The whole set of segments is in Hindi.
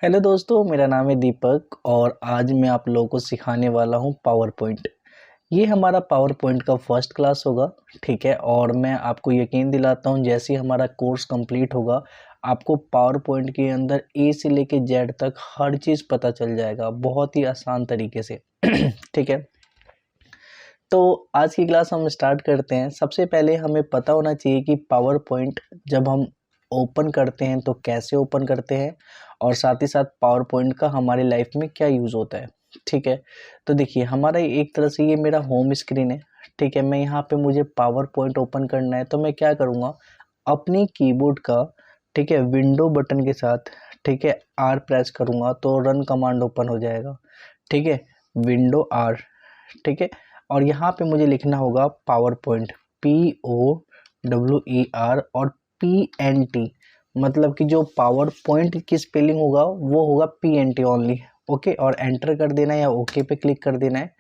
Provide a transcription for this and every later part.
हेलो दोस्तों, मेरा नाम है दीपक और आज मैं आप लोगों को सिखाने वाला हूँ पावर पॉइंट। ये हमारा पावर पॉइंट का फर्स्ट क्लास होगा, ठीक है। और मैं आपको यकीन दिलाता हूँ जैसे ही हमारा कोर्स कंप्लीट होगा आपको पावर पॉइंट के अंदर ए से लेके जेड तक हर चीज़ पता चल जाएगा बहुत ही आसान तरीके से ठीक है। तो आज की क्लास हम स्टार्ट करते हैं। सबसे पहले हमें पता होना चाहिए कि पावर पॉइंट जब हम ओपन करते हैं तो कैसे ओपन करते हैं और साथ ही साथ पावर पॉइंट का हमारी लाइफ में क्या यूज़ होता है, ठीक है। तो देखिए हमारा एक तरह से ये मेरा होम स्क्रीन है, ठीक है। मैं यहाँ पे मुझे पावर पॉइंट ओपन करना है तो मैं क्या करूँगा, अपनी कीबोर्ड का, ठीक है, विंडो बटन के साथ, ठीक है, आर प्रेस करूँगा तो रन कमांड ओपन हो जाएगा, ठीक है। विंडो आर, ठीक है। और यहाँ पे मुझे लिखना होगा पावर पॉइंट, POWER और PNT, मतलब कि जो पावर पॉइंट की स्पेलिंग होगा वो होगा PNT ओनली, ओके। और एंटर कर देना है या ओके पे क्लिक कर देना है,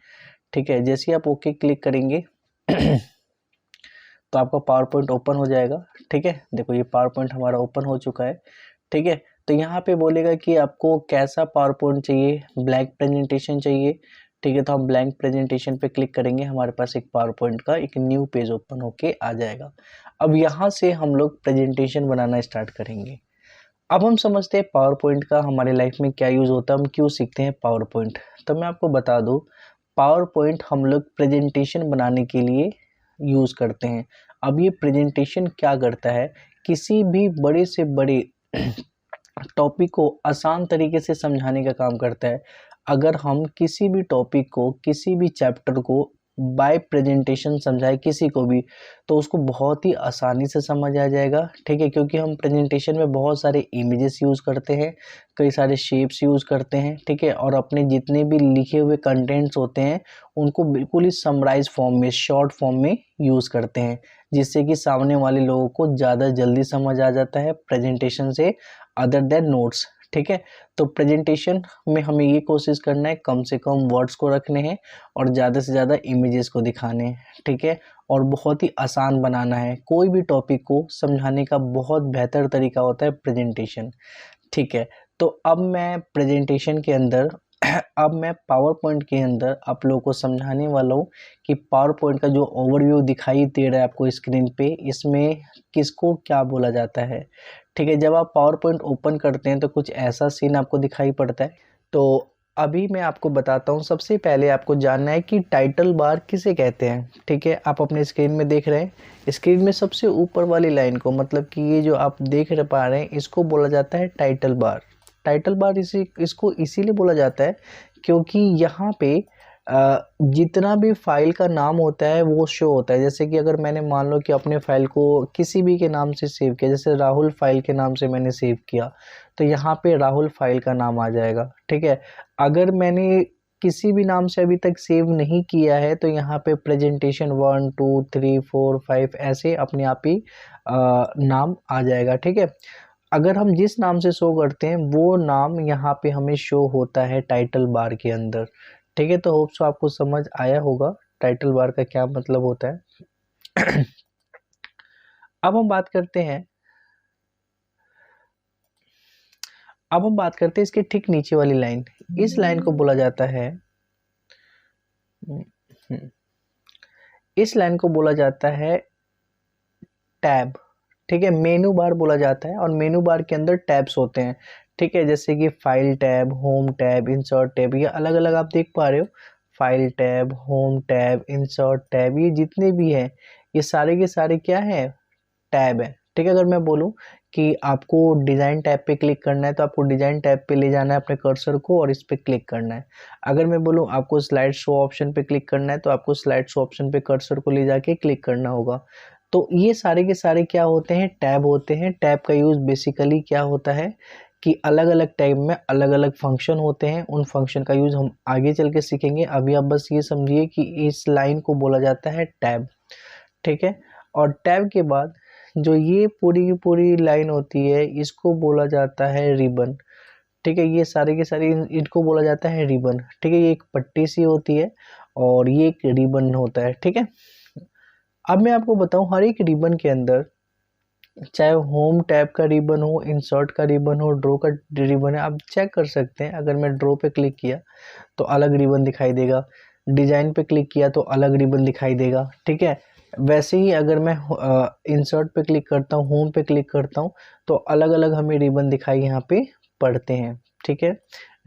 ठीक है। जैसे ही आप ओके क्लिक करेंगे तो आपका पावर पॉइंट ओपन हो जाएगा, ठीक है। देखो ये पावर पॉइंट हमारा ओपन हो चुका है, ठीक है। तो यहाँ पे बोलेगा कि आपको कैसा पावर पॉइंट चाहिए, ब्लैंक प्रेजेंटेशन चाहिए, ठीक है। तो हम ब्लैंक प्रेजेंटेशन पे क्लिक करेंगे, हमारे पास एक पावर पॉइंट का एक न्यू पेज ओपन होके आ जाएगा। अब यहाँ से हम लोग प्रेजेंटेशन बनाना स्टार्ट करेंगे। अब हम समझते हैं पावर पॉइंट का हमारे लाइफ में क्या यूज़ होता है, हम क्यों सीखते हैं पावर पॉइंट। तो मैं आपको बता दूँ, पावर पॉइंट हम लोग प्रेजेंटेशन बनाने के लिए यूज़ करते हैं। अब ये प्रेजेंटेशन क्या करता है, किसी भी बड़े से बड़े टॉपिक को आसान तरीके से समझाने का काम करता है। अगर हम किसी भी टॉपिक को, किसी भी चैप्टर को बाय प्रेजेंटेशन समझाए किसी को भी, तो उसको बहुत ही आसानी से समझ आ जाएगा, ठीक है। क्योंकि हम प्रेजेंटेशन में बहुत सारे इमेजेस यूज़ करते हैं, कई सारे शेप्स यूज़ करते हैं, ठीक है। और अपने जितने भी लिखे हुए कंटेंट्स होते हैं उनको बिल्कुल ही समराइज फॉर्म में, शॉर्ट फॉर्म में यूज़ करते हैं, जिससे कि सामने वाले लोगों को ज़्यादा जल्दी समझ आ जाता है प्रेजेंटेशन से अदर देन नोट्स, ठीक है। तो प्रेजेंटेशन में हमें ये कोशिश करना है कम से कम वर्ड्स को रखने हैं और ज़्यादा से ज़्यादा इमेजेस को दिखाने हैं, ठीक है। और बहुत ही आसान बनाना है, कोई भी टॉपिक को समझाने का बहुत बेहतर तरीका होता है प्रेजेंटेशन, ठीक है। तो अब मैं प्रेजेंटेशन के अंदर अब मैं पावर पॉइंट के अंदर आप लोगों को समझाने वाला हूँ कि पावर पॉइंट का जो ओवरव्यू दिखाई दे रहा है आपको स्क्रीन पे, इसमें किसको क्या बोला जाता है, ठीक है। जब आप पावर पॉइंट ओपन करते हैं तो कुछ ऐसा सीन आपको दिखाई पड़ता है। तो अभी मैं आपको बताता हूँ, सबसे पहले आपको जानना है कि टाइटल बार किसे कहते हैं, ठीक है। आप अपने स्क्रीन में देख रहे हैं, स्क्रीन में सबसे ऊपर वाली लाइन को, मतलब कि ये जो आप देख पा रहे हैं, इसको बोला जाता है टाइटल बार। टाइटल बार इसको इसीलिए बोला जाता है क्योंकि यहाँ पे जितना भी फाइल का नाम होता है वो शो होता है। जैसे कि अगर मैंने मान लो कि अपने फाइल को किसी भी के नाम से सेव किया, जैसे राहुल फाइल के नाम से मैंने सेव किया, तो यहाँ पे राहुल फाइल का नाम आ जाएगा, ठीक है। अगर मैंने किसी भी नाम से अभी तक सेव नहीं किया है तो यहाँ पे प्रेजेंटेशन 1 2 3 4 5 ऐसे अपने आप ही नाम आ जाएगा, ठीक है। अगर हम जिस नाम से शो करते हैं वो नाम यहाँ पे हमें शो होता है टाइटल बार के अंदर, ठीक है। तो होप सो आपको समझ आया होगा टाइटल बार का क्या मतलब होता है। अब हम बात करते हैं इसके ठीक नीचे वाली लाइन। इस लाइन को बोला जाता है इस लाइन को बोला जाता है टैब, ठीक है। मेनू बार बोला जाता है और मेनू बार के अंदर टैब्स होते हैं, ठीक है। जैसे कि file tab, home tab, insert tab, ये अलग अलग आप देख पा रहे हो। File tab, home tab, insert tab, ये जितने भी हैं ये सारे के सारे क्या है, टैब है, ठीक है। अगर मैं बोलूं कि आपको डिज़ाइन टैब पे क्लिक करना है तो आपको डिज़ाइन टैब पे ले जाना है अपने कर्सर को और इस पे क्लिक करना है। अगर मैं बोलूं आपको स्लाइड शो ऑप्शन पे क्लिक करना है तो आपको स्लाइड शो ऑप्शन पे कर्सर को ले जाके क्लिक करना होगा। तो ये सारे के सारे क्या होते हैं, टैब होते हैं। टैब का यूज़ बेसिकली क्या होता है कि अलग अलग टैब में अलग अलग फंक्शन होते हैं, उन फंक्शन का यूज़ हम आगे चल के सीखेंगे। अभी आप बस ये समझिए कि इस लाइन को बोला जाता है टैब, ठीक है। और टैब के बाद जो ये पूरी की पूरी लाइन होती है इसको बोला जाता है रिबन, ठीक है। ये सारे के सारे इनको बोला जाता है रिबन, ठीक है। ये एक पट्टी सी होती है और ये एक रिबन होता है, ठीक है। अब मैं आपको बताऊं हर एक रिबन के अंदर चाहे होम टैब का रिबन हो, इंसर्ट का रिबन हो, ड्रॉ का रिबन है, आप चेक कर सकते हैं। अगर मैं ड्रॉ पे क्लिक किया तो अलग रिबन दिखाई देगा, डिज़ाइन पे क्लिक किया तो अलग रिबन दिखाई देगा, ठीक है। वैसे ही अगर मैं इंसर्ट पे क्लिक करता हूँ, होम पे क्लिक करता हूँ, तो अलग अलग हमें रिबन दिखाई यहाँ पे पड़ते हैं, ठीक है।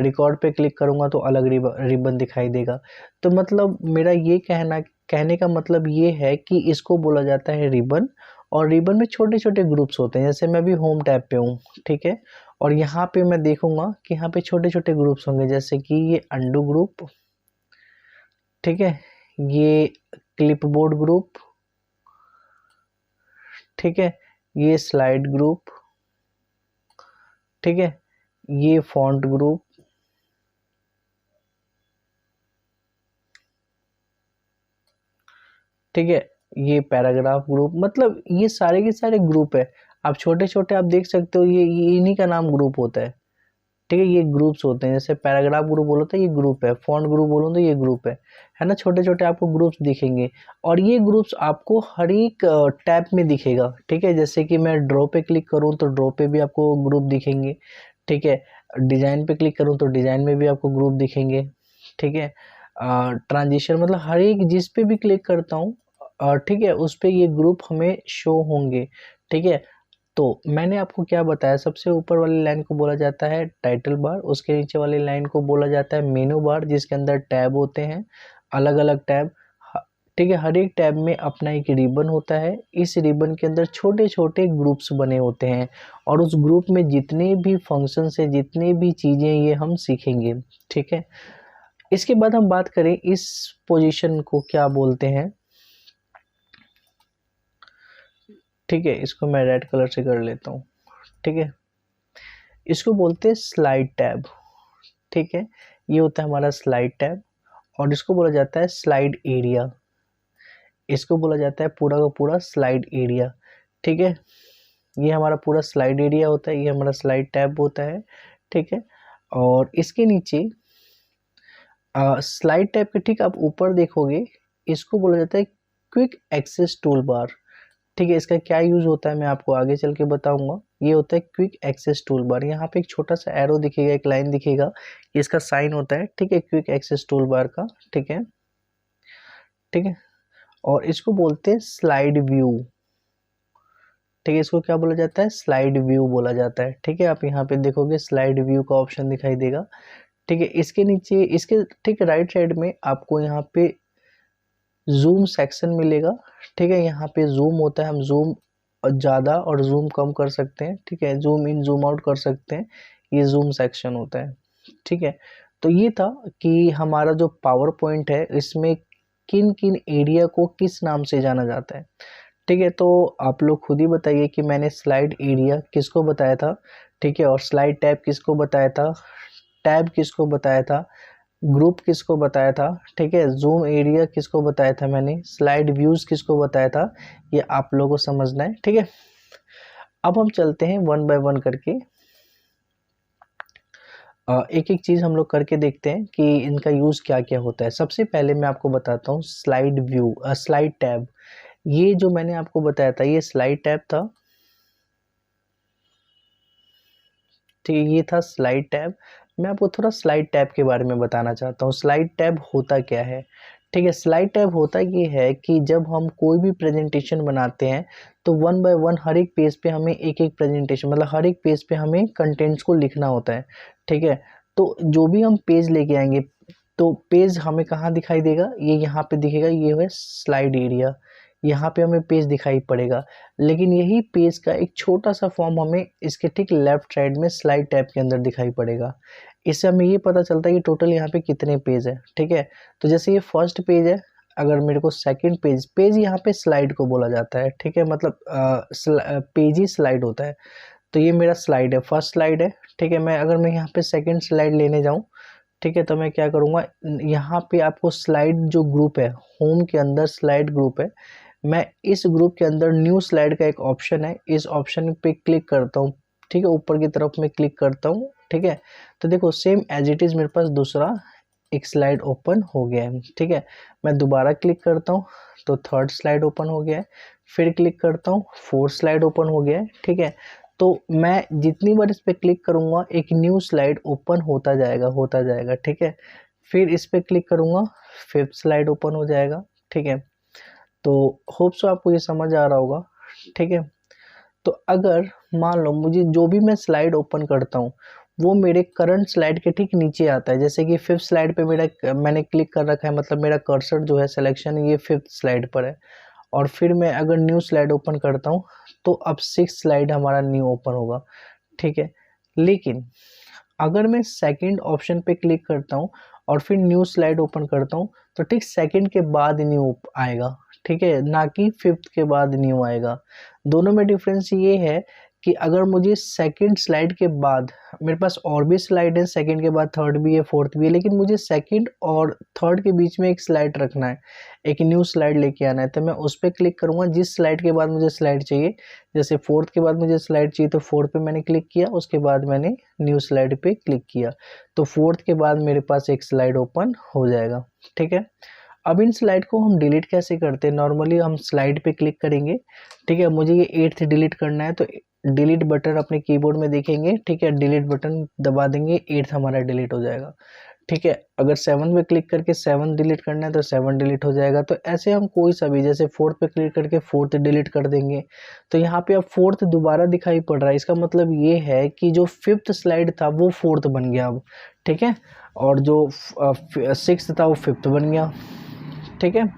रिकॉर्ड पे क्लिक करूँगा तो अलग रिबन दिखाई देगा। तो मतलब मेरा ये कहने का मतलब ये है कि इसको बोला जाता है रिबन। और रिबन में छोटे छोटे ग्रुप्स होते हैं, जैसे मैं भी होम टैब पे हूँ, ठीक है। और यहाँ पे मैं देखूंगा कि यहाँ पे छोटे छोटे ग्रुप्स होंगे, जैसे कि ये अंडू ग्रुप, ठीक है, ये क्लिपबोर्ड ग्रुप, ठीक है, ये स्लाइड ग्रुप, ठीक है, ये फॉन्ट ग्रुप, ठीक है, ये पैराग्राफ ग्रुप। मतलब ये सारे के सारे ग्रुप है। आप छोटे छोटे आप देख सकते हो, ये इन्हीं का नाम ग्रुप होता है, ठीक है। ये ग्रुप्स होते हैं, जैसे पैराग्राफ ग्रुप बोलो तो ये ग्रुप है, फॉन्ट ग्रुप बोलो तो ये ग्रुप है ना। छोटे छोटे आपको ग्रुप्स दिखेंगे, और ये ग्रुप्स आपको हर एक टैब में दिखेगा, ठीक है। जैसे कि मैं ड्रॉ पे क्लिक करूँ तो ड्रॉ पे भी आपको ग्रुप दिखेंगे, ठीक है। डिज़ाइन पे क्लिक करूँ तो डिज़ाइन में भी आपको ग्रुप दिखेंगे, ठीक है। ट्रांजिशन मतलब हर एक जिस पे भी क्लिक करता हूँ, ठीक है, उस पे ये ग्रुप हमें शो होंगे, ठीक है। तो मैंने आपको क्या बताया, सबसे ऊपर वाली लाइन को बोला जाता है टाइटल बार, उसके नीचे वाली लाइन को बोला जाता है मेनू बार, जिसके अंदर टैब होते हैं, अलग अलग टैब, ठीक है। हर एक टैब में अपना एक रिबन होता है, इस रिबन के अंदर छोटे छोटे ग्रुप्स बने होते हैं, और उस ग्रुप में जितने भी फंक्शंस है, जितने भी चीज़ें, ये हम सीखेंगे, ठीक है। इसके बाद हम बात करें इस पोजीशन को क्या बोलते हैं, ठीक है। इसको मैं रेड कलर से कर लेता हूँ, ठीक है। इसको बोलते हैं स्लाइड टैब, ठीक है। ये होता है हमारा स्लाइड टैब, और इसको बोला जाता है स्लाइड एरिया, इसको बोला जाता है पूरा का पूरा स्लाइड एरिया, ठीक है। ये हमारा पूरा स्लाइड एरिया होता है, ये हमारा स्लाइड टैब होता है, ठीक है। और इसके नीचे स्लाइड टैब के ठीक आप ऊपर देखोगे, इसको बोला जाता है क्विक एक्सेस टूल बार, ठीक है। इसका क्या यूज़ होता है मैं आपको आगे चल के बताऊंगा। ये होता है क्विक एक्सेस टूल बार, यहाँ पे एक छोटा सा एरो दिखेगा, एक लाइन दिखेगा, इसका साइन होता है, ठीक है, क्विक एक्सेस टूल बार का, ठीक है, ठीक है। और इसको बोलते हैं स्लाइड व्यू, ठीक है। इसको क्या बोला जाता है, स्लाइड व्यू बोला जाता है, ठीक है। आप यहाँ पे देखोगे स्लाइड व्यू का ऑप्शन दिखाई देगा, ठीक है। इसके नीचे, इसके ठीक राइट साइड में आपको यहाँ पे जूम सेक्शन मिलेगा, ठीक है। यहाँ पे जूम होता है, हम जूम ज़्यादा और जूम कम कर सकते हैं, ठीक है, जूम इन जूम आउट कर सकते हैं, ये जूम सेक्शन होता है, ठीक है। तो ये था कि हमारा जो पावर पॉइंट है, इसमें किन किन एरिया को किस नाम से जाना जाता है, ठीक है। तो आप लोग खुद ही बताइए कि मैंने स्लाइड एरिया किसको बताया था, ठीक है, और स्लाइड टैब किसको बताया था, टैब किसको बताया था, ग्रुप किसको बताया था, ठीक है, जूम एरिया किसको बताया था मैंने, स्लाइड व्यूज किसको बताया था, ये आप लोगों को समझना है, ठीक है। अब हम चलते हैं वन बाय वन करके, एक एक चीज़ हम लोग करके देखते हैं कि इनका यूज़ क्या क्या होता है। सबसे पहले मैं आपको बताता हूँ स्लाइड व्यू, स्लाइड टैब। ये जो मैंने आपको बताया था, ये स्लाइड टैब था, ठीक है, ये था स्लाइड टैब। मैं आपको थोड़ा स्लाइड टैब के बारे में बताना चाहता हूँ, स्लाइड टैब होता क्या है, ठीक है। स्लाइड टैब होता ये है कि जब हम कोई भी प्रेजेंटेशन बनाते हैं, तो वन बाय वन हर एक पेज पे हमें एक एक प्रेजेंटेशन, मतलब हर एक पेज पे हमें कंटेंट्स को लिखना होता है, ठीक है। तो जो भी हम पेज लेके आएंगे, तो पेज हमें कहाँ दिखाई देगा, ये यहाँ पे दिखेगा, ये है स्लाइड एरिया, यहाँ पे हमें पेज दिखाई पड़ेगा। लेकिन यही पेज का एक छोटा सा फॉर्म हमें इसके ठीक लेफ्ट साइड में स्लाइड टैब के अंदर दिखाई पड़ेगा। इससे हमें ये पता चलता है कि टोटल यहाँ पे कितने पेज है, ठीक है। तो जैसे ये फर्स्ट पेज है, अगर मेरे को सेकंड पेज यहाँ पे स्लाइड को बोला जाता है, ठीक है, मतलब पेज ही स्लाइड होता है। तो ये मेरा स्लाइड है, फर्स्ट स्लाइड है, ठीक है। मैं यहाँ पे सेकंड स्लाइड लेने जाऊँ, ठीक है, तो मैं क्या करूँगा, यहाँ पे आपको स्लाइड जो ग्रुप है, होम के अंदर स्लाइड ग्रुप है, मैं इस ग्रुप के अंदर न्यू स्लाइड का एक ऑप्शन है, इस ऑप्शन पे क्लिक करता हूँ, ठीक है, ऊपर की तरफ में क्लिक करता हूँ, ठीक है। तो देखो सेम एज इट इज़ मेरे पास दूसरा एक स्लाइड ओपन हो गया है, ठीक है। मैं दोबारा क्लिक करता हूँ तो थर्ड स्लाइड ओपन हो गया है, फिर क्लिक करता हूँ, फोर्थ स्लाइड ओपन हो गया है, ठीक है। तो मैं जितनी बार इस पर क्लिक करूँगा एक न्यू स्लाइड ओपन होता जाएगा, ठीक है। फिर इस पर क्लिक करूँगा, फिफ्थ स्लाइड ओपन हो जाएगा, ठीक है। तो होप सो आपको ये समझ आ रहा होगा, ठीक है। तो अगर मान लो मुझे जो भी मैं स्लाइड ओपन करता हूँ वो मेरे करंट स्लाइड के ठीक नीचे आता है, जैसे कि फिफ्थ स्लाइड पे मैंने क्लिक कर रखा है, मतलब मेरा कर्सर जो है सिलेक्शन ये फिफ्थ स्लाइड पर है, और फिर मैं अगर न्यू स्लाइड ओपन करता हूँ तो अब सिक्स स्लाइड हमारा न्यू ओपन होगा, ठीक है। लेकिन अगर मैं सेकंड ऑप्शन पे क्लिक करता हूँ और फिर न्यू स्लाइड ओपन करता हूँ तो ठीक सेकंड के बाद न्यू आएगा, ठीक है, ना कि फिफ्थ के बाद न्यू आएगा। दोनों में डिफरेंस ये है कि अगर मुझे सेकंड स्लाइड के बाद, मेरे पास और भी स्लाइड है, सेकंड के बाद थर्ड भी है, फोर्थ भी है, लेकिन मुझे सेकंड और थर्ड के बीच में एक स्लाइड रखना है, एक न्यू स्लाइड लेके आना है, तो मैं उस पर क्लिक करूँगा जिस स्लाइड के बाद मुझे स्लाइड चाहिए। जैसे फोर्थ के बाद मुझे स्लाइड चाहिए तो फोर्थ पे मैंने क्लिक किया, उसके बाद मैंने न्यू स्लाइड पे क्लिक किया, तो फोर्थ के बाद मेरे पास एक स्लाइड ओपन हो जाएगा, ठीक है। अब इन स्लाइड को हम डिलीट कैसे करते हैं, नॉर्मली हम स्लाइड पे क्लिक करेंगे, ठीक है। मुझे ये एट्थ डिलीट करना है तो डिलीट बटन अपने कीबोर्ड में देखेंगे, ठीक है, डिलीट बटन दबा देंगे, एट्थ हमारा डिलीट हो जाएगा, ठीक है। अगर सेवन पे क्लिक करके सेवन डिलीट करना है तो सेवन डिलीट हो जाएगा। तो ऐसे हम कोई सा भी, जैसे फोर्थ पे क्लिक करके फोर्थ डिलीट कर देंगे, तो यहाँ पे अब फोर्थ दोबारा दिखाई पड़ रहा है, इसका मतलब ये है कि जो फिफ्थ स्लाइड था वो फोर्थ बन गया अब, ठीक है, और जो सिक्स्थ था वो फिफ्थ बन गया, ठीक है।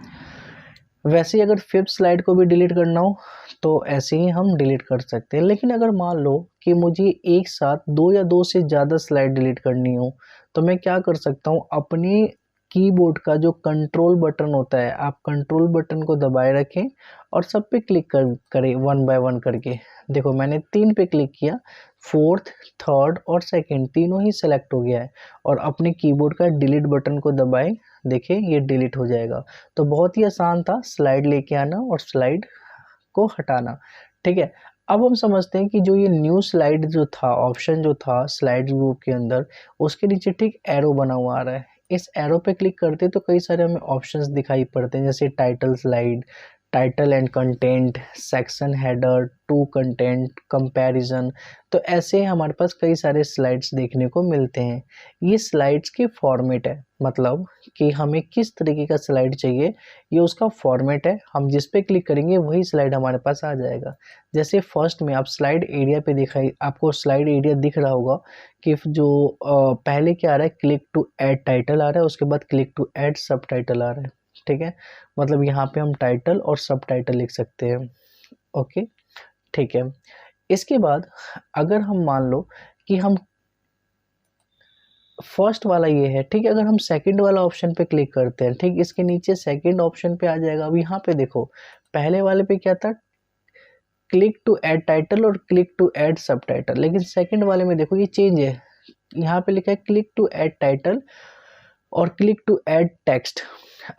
वैसे ही अगर फिफ्थ स्लाइड को भी डिलीट करना हो तो ऐसे ही हम डिलीट कर सकते हैं। लेकिन अगर मान लो कि मुझे एक साथ दो या दो से ज़्यादा स्लाइड डिलीट करनी हो तो मैं क्या कर सकता हूँ, अपने कीबोर्ड का जो कंट्रोल बटन होता है, आप कंट्रोल बटन को दबाए रखें और सब पे क्लिक करें वन बाय वन करके। देखो मैंने तीन पे क्लिक किया, फोर्थ, थर्ड और सेकंड तीनों ही सेलेक्ट हो गया है, और अपने कीबोर्ड का डिलीट बटन को दबाए, देखिए ये डिलीट हो जाएगा। तो बहुत ही आसान था स्लाइड लेके आना और स्लाइड को हटाना, ठीक है। अब हम समझते हैं कि जो ये न्यू स्लाइड जो था, ऑप्शन जो था स्लाइड ग्रुप के अंदर, उसके नीचे ठीक एरो बना हुआ आ रहा है। इस एरो पे क्लिक करते तो कई सारे हमें ऑप्शंस दिखाई पड़ते हैं, जैसे title slide, title and content, section header, two content, comparison. तो ऐसे हमारे पास कई सारे स्लाइड्स देखने को मिलते हैं। ये स्लाइड्स के फॉर्मेट है, मतलब कि हमें किस तरीके का स्लाइड चाहिए ये उसका फॉर्मेट है। हम जिस पे क्लिक करेंगे वही स्लाइड हमारे पास आ जाएगा। जैसे फर्स्ट में आप स्लाइड एरिया पे दिखाई, आपको स्लाइड एरिया दिख रहा होगा कि जो पहले क्या आ रहा है, क्लिक टू ऐड टाइटल आ रहा है, उसके बाद क्लिक टू ऐड सब टाइटल आ रहा है, ठीक है। मतलब यहाँ पे हम टाइटल और सब टाइटल लिख सकते हैं, ओके, ठीक है। इसके बाद अगर हम मान लो कि हम फर्स्ट वाला ये है, ठीक है, अगर हम सेकंड वाला ऑप्शन पे क्लिक करते हैं, ठीक, इसके नीचे सेकंड ऑप्शन पे आ जाएगा। अब यहाँ पे देखो पहले वाले पे क्या था, क्लिक टू ऐड टाइटल और क्लिक टू ऐड सब टाइटल, लेकिन सेकंड वाले में देखो ये चेंज है, यहाँ पे लिखा है क्लिक टू ऐड टाइटल और क्लिक टू ऐड टेक्स्ट।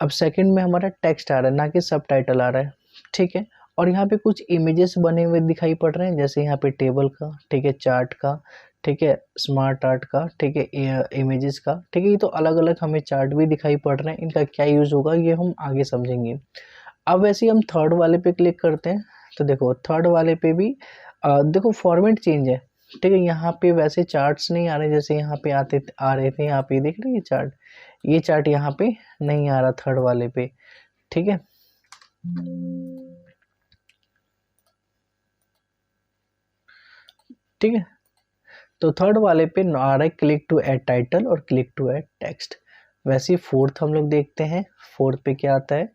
अब सेकंड में हमारा टेक्स्ट आ रहा है, ना कि सब टाइटल आ रहा है, ठीक है। और यहाँ पे कुछ इमेजेस बने हुए दिखाई पड़ रहे हैं, जैसे यहाँ पे टेबल का, ठीक है, चार्ट का, ठीक है, स्मार्ट आर्ट का, ठीक है, इमेजेस का, ठीक है। ये तो अलग अलग हमें चार्ट भी दिखाई पड़ रहे हैं, इनका क्या यूज़ होगा ये हम आगे समझेंगे। अब वैसे ही हम थर्ड वाले पे क्लिक करते हैं तो देखो थर्ड वाले पे भी देखो फॉर्मेट चेंज है, ठीक है। यहाँ पे वैसे चार्ट्स नहीं आ रहे जैसे यहाँ पे आ रहे थे, यहाँ पे देख रहे हैं चार्ट, ये चार्ट यहाँ पे नहीं आ रहा थर्ड वाले पे, ठीक है। ठीक है, तो थर्ड वाले पे आ रहा है क्लिक टू ऐड टाइटल और क्लिक टू ऐड टेक्स्ट। वैसे ही फोर्थ हम लोग देखते हैं, फोर्थ पे क्या आता है,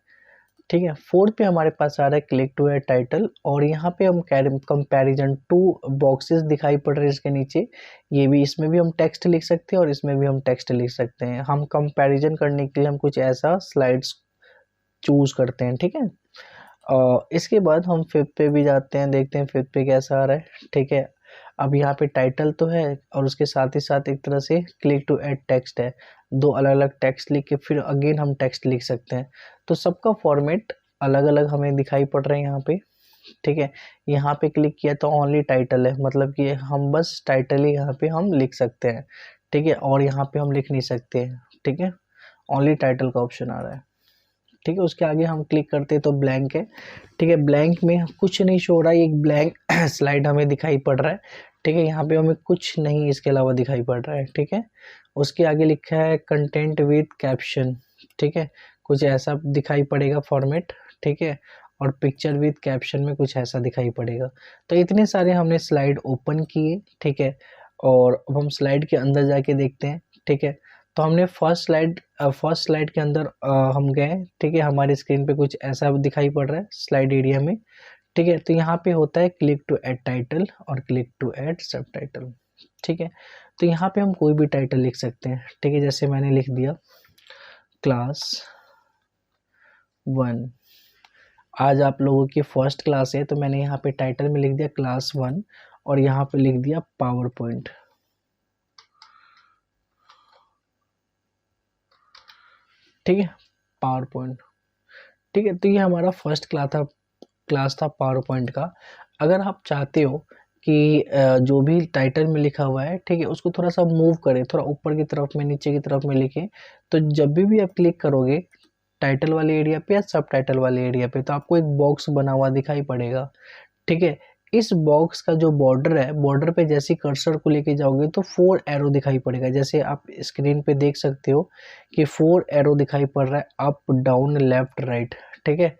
ठीक है। फोर्थ पे हमारे पास आ रहा है क्लिक टू ऐड टाइटल, और यहाँ पे हम कंपैरिजन टू बॉक्सेस दिखाई पड़ रहे हैं इसके नीचे, ये भी, इसमें भी हम टेक्स्ट लिख सकते हैं और इसमें भी हम टेक्स्ट लिख सकते हैं। हम कंपैरिजन करने के लिए हम कुछ ऐसा स्लाइड्स चूज करते हैं, ठीक है। इसके बाद हम फिफ्थ पे भी जाते हैं, देखते हैं फिफ्थ पे कैसा आ रहा है, ठीक है। अब यहाँ पे टाइटल तो है और उसके साथ ही साथ एक तरह से क्लिक टू ऐड टेक्स्ट है, दो अलग अलग टेक्स्ट लिख के फिर अगेन हम टेक्स्ट लिख सकते हैं। तो सबका फॉर्मेट अलग अलग हमें दिखाई पड़ रहे हैं यहाँ पे, ठीक है। यहाँ पे क्लिक किया तो ओनली टाइटल है, मतलब कि हम बस टाइटल ही यहाँ पे हम लिख सकते हैं, ठीक है, और यहाँ पे हम लिख नहीं सकते, ठीक है, ओनली टाइटल का ऑप्शन आ रहा है, ठीक है। उसके आगे हम क्लिक करते हैं तो ब्लैंक है, ठीक है। ब्लैंक में कुछ नहीं शो हो रहा है, एक ब्लैंक स्लाइड हमें दिखाई पड़ रहा है, ठीक है। यहाँ पे हमें कुछ नहीं इसके अलावा दिखाई पड़ रहा है, ठीक है। उसके आगे लिखा है कंटेंट विद कैप्शन, ठीक है, कुछ ऐसा दिखाई पड़ेगा फॉर्मेट, ठीक है। और पिक्चर विद कैप्शन में कुछ ऐसा दिखाई पड़ेगा। तो इतने सारे हमने स्लाइड ओपन किए, ठीक है। और अब हम स्लाइड के अंदर जाके देखते हैं, ठीक है। तो हमने फर्स्ट स्लाइड के अंदर हम गए, ठीक है। हमारी स्क्रीन पे कुछ ऐसा दिखाई पड़ रहा है स्लाइड एरिया में, ठीक है। तो यहाँ पे होता है क्लिक टू ऐड टाइटल और क्लिक टू ऐड सब टाइटल, ठीक है। तो यहाँ पे हम कोई भी टाइटल लिख सकते हैं, ठीक है। जैसे मैंने लिख दिया क्लास 1, आज आप लोगों की फर्स्ट क्लास है, तो मैंने यहाँ पे टाइटल में लिख दिया क्लास 1 और यहाँ पे लिख दिया पावर पॉइंट, ठीक है, पावर पॉइंट, ठीक है। तो ये हमारा फर्स्ट क्लास था पावर पॉइंट का। अगर आप चाहते हो कि जो भी टाइटल में लिखा हुआ है, ठीक है, उसको थोड़ा सा मूव करें, थोड़ा ऊपर की तरफ में, नीचे की तरफ में लिखें, तो जब भी आप क्लिक करोगे टाइटल वाले एरिया पे या सब टाइटल वाले एरिया पे, तो आपको एक बॉक्स बना हुआ दिखाई पड़ेगा, ठीक है। इस बॉक्स का जो बॉर्डर है, बॉर्डर पे जैसे कर्सर को लेके जाओगे तो 4 एरो दिखाई पड़ेगा। जैसे आप स्क्रीन पे देख सकते हो कि 4 एरो दिखाई पड़ रहा है, अप डाउन लेफ्ट राइट, ठीक है।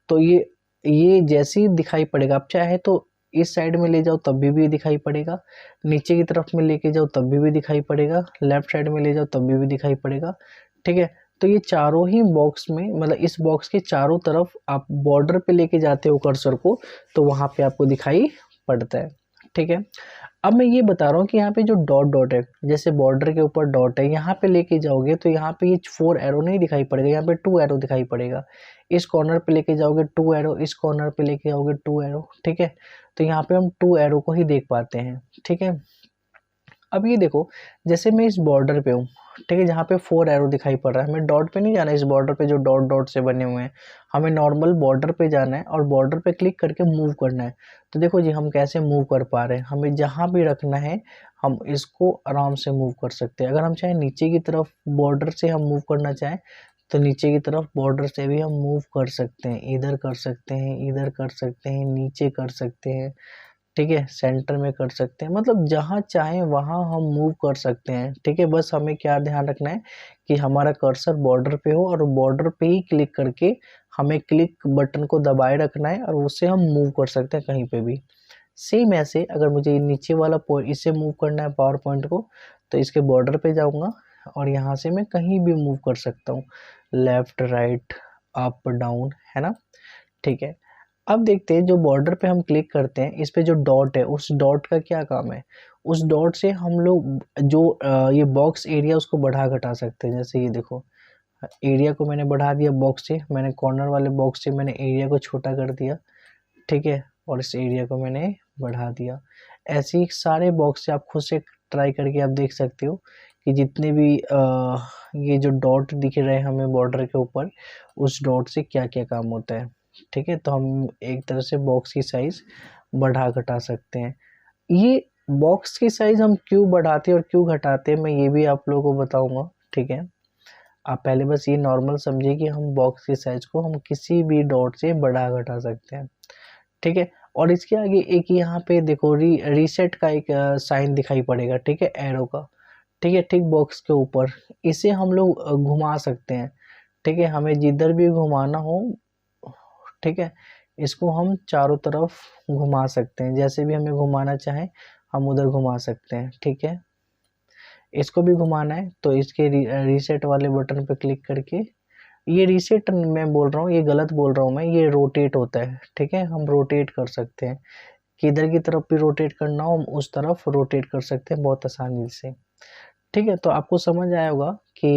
तो ये जैसे ही दिखाई पड़ेगा, आप चाहे तो इस साइड में ले जाओ तब भी दिखाई पड़ेगा, नीचे की तरफ में लेके जाओ तब भी दिखाई पड़ेगा, लेफ्ट साइड में ले जाओ तब भी दिखाई पड़ेगा, ठीक है। तो ये चारों ही बॉक्स में, मतलब इस बॉक्स के चारों तरफ आप बॉर्डर पे लेके जाते हो कर्सर को, तो वहां पे आपको दिखाई पड़ता है, ठीक है। अब मैं ये बता रहा हूँ कि यहाँ पे जो डॉट डॉट है, जैसे बॉर्डर के ऊपर डॉट है, यहाँ पे लेके जाओगे तो यहाँ पे ये 4 एरो नहीं दिखाई पड़ेगा, यहाँ पे 2 एरो दिखाई पड़ेगा। इस कॉर्नर पे लेके जाओगे 2 एरो, इस कॉर्नर पे लेके जाओगे 2 एरो, ठीक है। तो यहाँ पे हम 2 एरो को ही देख पाते हैं, ठीक है। अब ये देखो, जैसे मैं इस बॉर्डर पे हूँ, ठीक है, जहाँ पे 4 एरो दिखाई पड़ रहा है, हमें डॉट पे नहीं जाना है। इस बॉर्डर पे जो डॉट डॉट से बने हुए हैं, हमें नॉर्मल बॉर्डर पे जाना है और बॉर्डर पे क्लिक करके मूव करना है। तो देखो जी, हम कैसे मूव कर पा रहे हैं, हमें जहाँ भी रखना है हम इसको आराम से मूव कर सकते हैं। अगर हम चाहे नीचे की तरफ बॉर्डर से हम मूव करना चाहें, तो नीचे की तरफ बॉर्डर से भी हम मूव कर सकते हैं, इधर कर सकते हैं, इधर कर सकते हैं, नीचे कर सकते हैं, ठीक है, सेंटर में कर सकते हैं, मतलब जहाँ चाहें वहाँ हम मूव कर सकते हैं, ठीक है। बस हमें क्या ध्यान रखना है कि हमारा कर्सर बॉर्डर पे हो और बॉर्डर पे ही क्लिक करके हमें क्लिक बटन को दबाए रखना है और उससे हम मूव कर सकते हैं कहीं पे भी। सेम ऐसे अगर मुझे नीचे वाला पॉइंट इससे मूव करना है पावर पॉइंट को, तो इसके बॉर्डर पे जाऊंगा और यहाँ से मैं कहीं भी मूव कर सकता हूँ, लेफ्ट राइट अप डाउन, है ना, ठीक है। अब देखते हैं जो बॉर्डर पे हम क्लिक करते हैं, इस पे जो डॉट है, उस डॉट का क्या काम है। उस डॉट से हम लोग जो ये बॉक्स एरिया उसको बढ़ा घटा सकते हैं। जैसे ये देखो, एरिया को मैंने बढ़ा दिया बॉक्स से, मैंने कॉर्नर वाले बॉक्स से मैंने एरिया को छोटा कर दिया, ठीक है, और इस एरिया को मैंने बढ़ा दिया। ऐसे ही सारे बॉक्स से आप खुद से ट्राई करके आप देख सकते हो कि जितने भी ये जो डॉट दिख रहे हैं हमें बॉर्डर के ऊपर, उस डॉट से क्या क्या काम होता है, ठीक है। तो हम एक तरह से बॉक्स की साइज बढ़ा घटा सकते हैं। ये बॉक्स की साइज हम क्यों बढ़ाते हैं और क्यों घटाते हैं, मैं ये भी आप लोगों को बताऊंगा, ठीक है। आप पहले बस ये नॉर्मल समझिए कि हम बॉक्स की साइज को हम किसी भी डॉट से बढ़ा घटा सकते हैं, ठीक है। और इसके आगे एक यहाँ पे देखो रीसेट का एक साइन दिखाई पड़ेगा, ठीक है, एरो का, ठीक है, ठीक बॉक्स के ऊपर। इसे हम लोग घुमा सकते हैं, ठीक है, हमें जिधर भी घुमाना हो, ठीक है, इसको हम चारों तरफ घुमा सकते हैं, जैसे भी हमें घुमाना चाहे हम उधर घुमा सकते हैं, ठीक है। इसको भी घुमाना है तो इसके रीसेट वाले बटन पर क्लिक करके, ये रीसेट मैं बोल रहा हूँ, ये गलत बोल रहा हूँ मैं, ये रोटेट होता है, ठीक है, हम रोटेट कर सकते हैं, किधर की तरफ भी रोटेट करना हो हम उस तरफ रोटेट कर सकते हैं बहुत आसानी से, ठीक है। तो आपको समझ आया होगा कि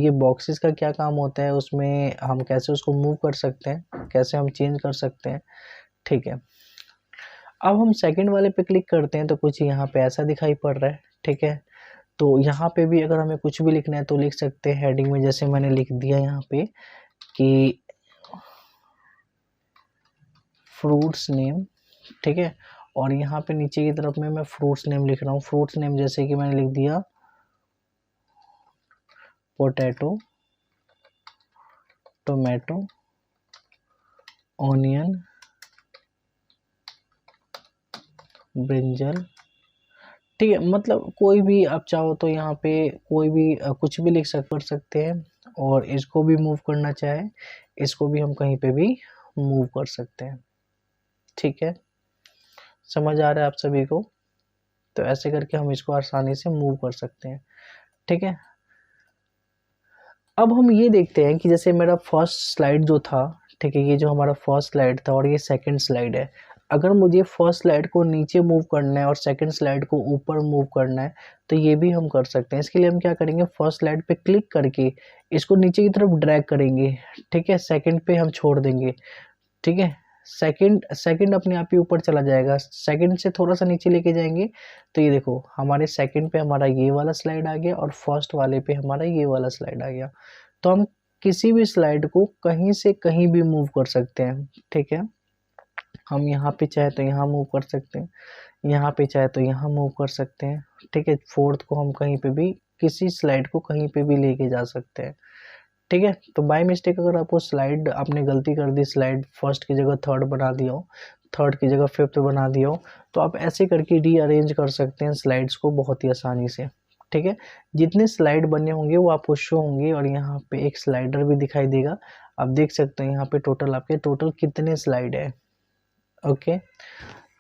ये बॉक्सेस का क्या काम होता है, उसमें हम कैसे उसको मूव कर सकते हैं, कैसे हम चेंज कर सकते हैं, ठीक है। अब हम सेकंड वाले पे क्लिक करते हैं तो कुछ यहाँ पे ऐसा दिखाई पड़ रहा है, ठीक है। तो यहाँ पे भी अगर हमें कुछ भी लिखना है तो लिख सकते हैं हेडिंग में, जैसे मैंने लिख दिया यहाँ पे कि फ्रूट्स नेम, ठीक है। और यहाँ पे नीचे की तरफ में मैं फ्रूट्स नेम लिख रहा हूँ, फ्रूट्स नेम जैसे कि मैंने लिख दिया पोटैटो, टोमेटो, ऑनियन, ब्रिंजल, ठीक है। मतलब कोई भी आप चाहो तो यहाँ पे कोई भी कुछ भी कर सकते हैं, और इसको भी मूव करना चाहे इसको भी हम कहीं पे भी मूव कर सकते हैं, ठीक है। समझ आ रहा है आप सभी को? तो ऐसे करके हम इसको आसानी से मूव कर सकते हैं, ठीक है। अब हम ये देखते हैं कि जैसे मेरा फर्स्ट स्लाइड जो था, ठीक है, ये जो हमारा फर्स्ट स्लाइड था और ये सेकंड स्लाइड है। अगर मुझे फर्स्ट स्लाइड को नीचे मूव करना है और सेकंड स्लाइड को ऊपर मूव करना है, तो ये भी हम कर सकते हैं। इसके लिए हम क्या करेंगे, फर्स्ट स्लाइड पे क्लिक करके इसको नीचे की तरफ ड्रैग करेंगे, ठीक है। सेकंड पे हम छोड़ देंगे, ठीक है। सेकंड सेकंड अपने आप ही ऊपर चला जाएगा। सेकंड से थोड़ा सा नीचे लेके जाएंगे तो ये देखो हमारे सेकंड पे हमारा ये वाला स्लाइड आ गया और फर्स्ट वाले पे हमारा ये वाला स्लाइड आ गया। तो हम किसी भी स्लाइड को कहीं से कहीं भी मूव कर सकते हैं, ठीक है। हम यहाँ पे चाहे तो यहाँ मूव कर सकते हैं, यहाँ पे चाहे तो यहाँ मूव कर सकते हैं, ठीक है। फोर्थ को हम कहीं पे भी, किसी स्लाइड को कहीं पे भी लेके जा सकते हैं, ठीक है। तो बाय मिस्टेक अगर आपको स्लाइड, आपने गलती कर दी, स्लाइड फर्स्ट की जगह थर्ड बना दिया हो, थर्ड की जगह फिफ्थ बना दिया हो, तो आप ऐसे करके रीअरेंज कर सकते हैं स्लाइड्स को बहुत ही आसानी से, ठीक है। जितने स्लाइड बने होंगे वो आपको शो होंगे, और यहाँ पे एक स्लाइडर भी दिखाई देगा। आप देख सकते हैं यहाँ पे टोटल आपके टोटल कितने स्लाइड है। ओके,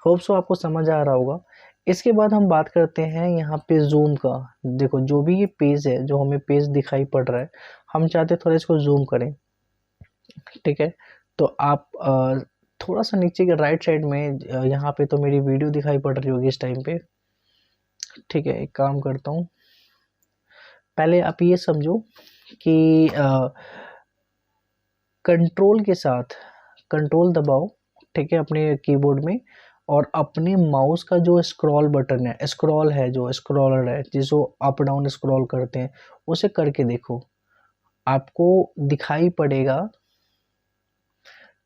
होप सो आपको समझ आ रहा होगा। इसके बाद हम बात करते हैं यहाँ पे जूम का। देखो जो भी ये पेज है, जो हमें पेज दिखाई पड़ रहा है, हम चाहते हैं थोड़ा इसको जूम करें, ठीक है। तो आप थोड़ा सा नीचे के राइट साइड में यहाँ पे तो मेरी वीडियो दिखाई पड़ रही होगी इस टाइम पे, ठीक है। एक काम करता हूँ, पहले आप ये समझो कि कंट्रोल के साथ कंट्रोल दबाओ, ठीक है, अपने कीबोर्ड में, और अपने माउस का जो स्क्रॉल बटन है, स्क्रॉल है, जो स्क्रॉलर है जिसको अप डाउन स्क्रॉल करते हैं, उसे करके देखो, आपको दिखाई पड़ेगा,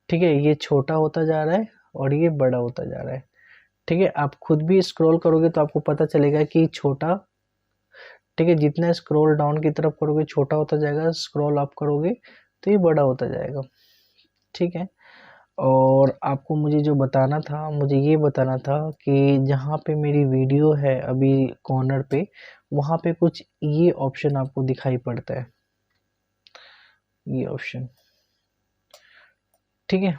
ठीक है। ये छोटा होता जा रहा है और ये बड़ा होता जा रहा है, ठीक है। आप खुद भी स्क्रॉल करोगे तो आपको पता चलेगा कि छोटा, ठीक है, जितना स्क्रॉल डाउन की तरफ करोगे छोटा होता जाएगा, स्क्रॉल अप करोगे तो ये बड़ा होता जाएगा, ठीक है। और आपको मुझे जो बताना था, मुझे ये बताना था कि जहाँ पे मेरी वीडियो है अभी कॉर्नर पे, वहाँ पे कुछ ये ऑप्शन आपको दिखाई पड़ता है, ये ऑप्शन, ठीक है।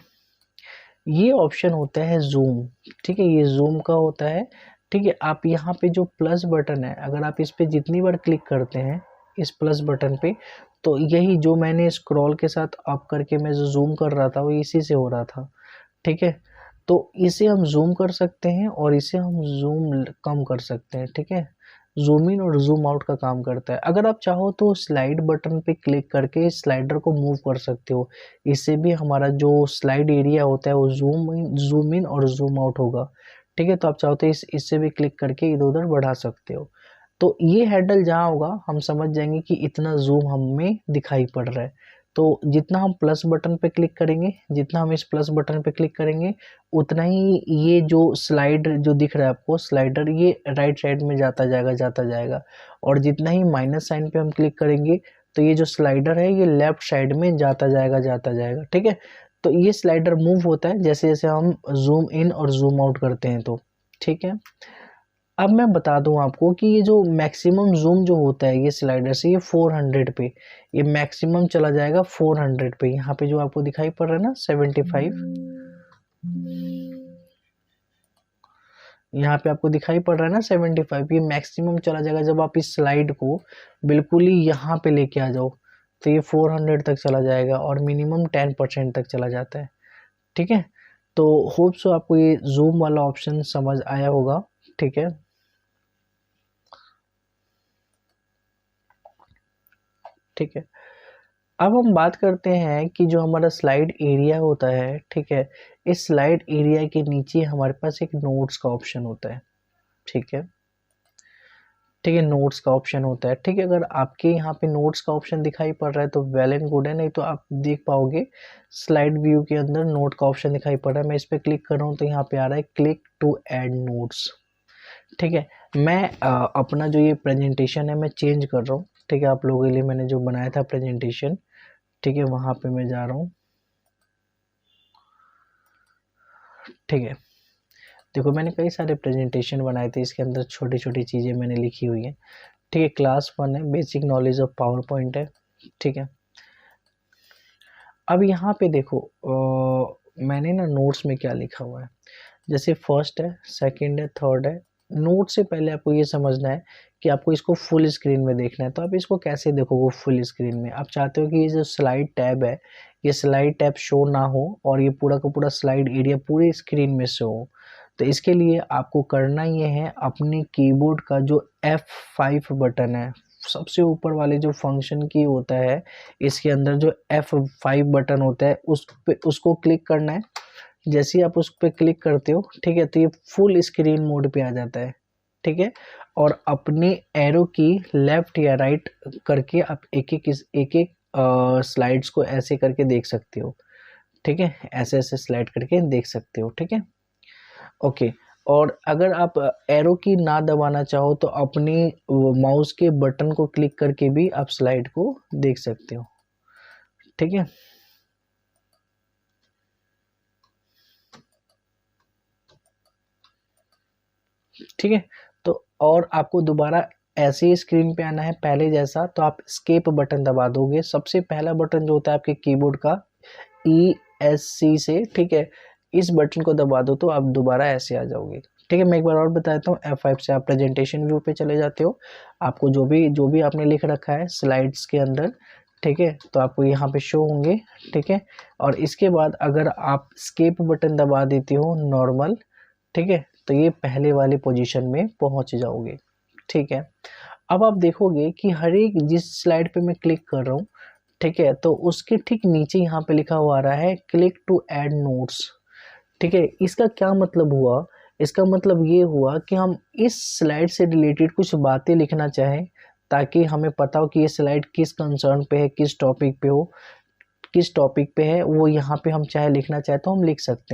ये ऑप्शन होता है जूम, ठीक है, ये जूम का होता है, ठीक है। आप यहाँ पे जो प्लस बटन है, अगर आप इस पे जितनी बार क्लिक करते हैं इस प्लस बटन पे, तो यही जो मैंने स्क्रॉल के साथ अप करके मैं जो जूम कर रहा था वो इसी से हो रहा था, ठीक है। तो इसे हम जूम कर सकते हैं और इसे हम जूम कम कर सकते हैं, ठीक है। जूम इन और जूम आउट का काम करता है। अगर आप चाहो तो स्लाइड बटन पे क्लिक करके स्लाइडर को मूव कर सकते हो, इससे भी हमारा जो स्लाइड एरिया होता है वो जूम इन और जूम आउट होगा, ठीक है। तो आप चाहो तो इससे भी क्लिक करके इधर उधर बढ़ा सकते हो। तो ये हैंडल जहाँ होगा हम समझ जाएंगे कि इतना जूम हमें दिखाई पड़ रहा है। तो जितना हम प्लस बटन पे क्लिक करेंगे, जितना हम इस प्लस बटन पे क्लिक करेंगे, उतना ही ये जो स्लाइड जो दिख रहा है आपको स्लाइडर, ये राइट साइड में जाता जाएगा जाता जाएगा। और जितना ही माइनस साइन पे हम क्लिक करेंगे तो ये जो स्लाइडर है ये लेफ्ट साइड में जाता जाता जाएगा, ठीक है। तो ये स्लाइडर मूव होता है जैसे जैसे हम जूम इन और जूम आउट करते हैं, तो ठीक है। अब मैं बता दूं आपको कि ये जो मैक्सिमम जूम जो होता है ये स्लाइडर से, ये 400 पे, ये मैक्सिमम चला जाएगा 400 पे। यहाँ पे जो आपको दिखाई पड़ रहा है ना 75, यहाँ पे आपको दिखाई पड़ रहा है ना 75, ये मैक्सिमम चला जाएगा। जब आप इस स्लाइड को बिल्कुल ही यहाँ पे लेके आ जाओ तो ये 400 तक चला जाएगा, और मिनिमम 10% तक चला जाता है, ठीक है। तो होप सो आपको ये जूम वाला ऑप्शन समझ आया होगा, ठीक है। ठीक है, अब हम बात करते हैं कि जो हमारा स्लाइड एरिया होता है, ठीक है, इस स्लाइड एरिया के नीचे हमारे पास एक नोट्स का ऑप्शन होता है, ठीक है। ठीक है, नोट्स का ऑप्शन होता है, ठीक है। अगर आपके यहाँ पे नोट्स का ऑप्शन दिखाई पड़ रहा है तो वेल एंड गुड है, नहीं तो आप देख पाओगे स्लाइड व्यू के अंदर नोट का ऑप्शन दिखाई पड़ रहा है। मैं इस पर क्लिक कर रहा हूँ तो यहाँ पे आ रहा है क्लिक टू ऐड नोट्स, ठीक है। मैं अपना जो ये प्रेजेंटेशन है मैं चेंज कर रहा हूँ, ठीक है। आप लोगों के लिए मैंने जो बनाया था प्रेजेंटेशन, ठीक है, वहाँ पे मैं जा रहा हूँ, ठीक है, देखो मैंने कई सारे प्रेजेंटेशन बनाए थे, इसके अंदर छोटी छोटी चीज़ें मैंने लिखी हुई हैं। ठीक है, क्लास 1 है, basic knowledge of power point है। ठीक है, अब यहाँ पे देखो मैंने ना नोट्स में क्या लिखा हुआ है, जैसे फर्स्ट है, सेकंड है, थर्ड है। नोट से पहले आपको ये समझना है कि आपको इसको फुल स्क्रीन में देखना है। तो आप इसको कैसे देखोगे फुल स्क्रीन में? आप चाहते हो कि ये जो स्लाइड टैब है, ये स्लाइड टैब शो ना हो और ये पूरा का पूरा स्लाइड एरिया पूरी स्क्रीन में शो हो। तो इसके लिए आपको करना ये है, अपने कीबोर्ड का जो F5 बटन है, सबसे ऊपर वाले जो फंक्शन की होता है, इसके अंदर जो F5 बटन होता है उस पे उसको क्लिक करना है। जैसे ही आप उस पर क्लिक करते हो, ठीक है, तो ये फुल स्क्रीन मोड पे आ जाता है। ठीक है, और अपने एरो की लेफ्ट या राइट करके आप एक एक स्लाइड्स को ऐसे करके देख सकते हो। ठीक है, ऐसे ऐसे स्लाइड करके देख सकते हो। ठीक है, ओके। और अगर आप एरो की ना दबाना चाहो तो अपने माउस के बटन को क्लिक करके भी आप स्लाइड को देख सकते हो। ठीक है, ठीक है, तो और आपको दोबारा ऐसे ही स्क्रीन पे आना है पहले जैसा, तो आप एस्केप बटन दबा दोगे। सबसे पहला बटन जो होता है आपके कीबोर्ड का ESC से, ठीक है, इस बटन को दबा दो तो आप दोबारा ऐसे आ जाओगे। ठीक है, मैं एक बार और बता देता हूँ। F5 से आप प्रेजेंटेशन व्यू पे चले जाते हो, आपको जो भी आपने लिख रखा है स्लाइड्स के अंदर, ठीक है, तो आपको यहाँ पे शो होंगे। ठीक है, और इसके बाद अगर आप स्केप बटन दबा देते हो नॉर्मल, ठीक है, तो ये पहले वाले पोजीशन में पहुंच जाओगे। ठीक है, अब आप देखोगे कि हर एक जिस स्लाइड पे मैं क्लिक कर रहा हूँ, ठीक है, तो उसके ठीक नीचे यहाँ पे लिखा हुआ आ रहा है क्लिक टू ऐड नोट्स। ठीक है, इसका क्या मतलब हुआ? इसका मतलब ये हुआ कि हम इस स्लाइड से रिलेटेड कुछ बातें लिखना चाहें, ताकि हमें पता हो कि ये स्लाइड किस कंसर्न पे है, किस टॉपिक पे है, वो यहाँ पे हम चाहे लिखना चाहे तो हम लिख सकते हैं।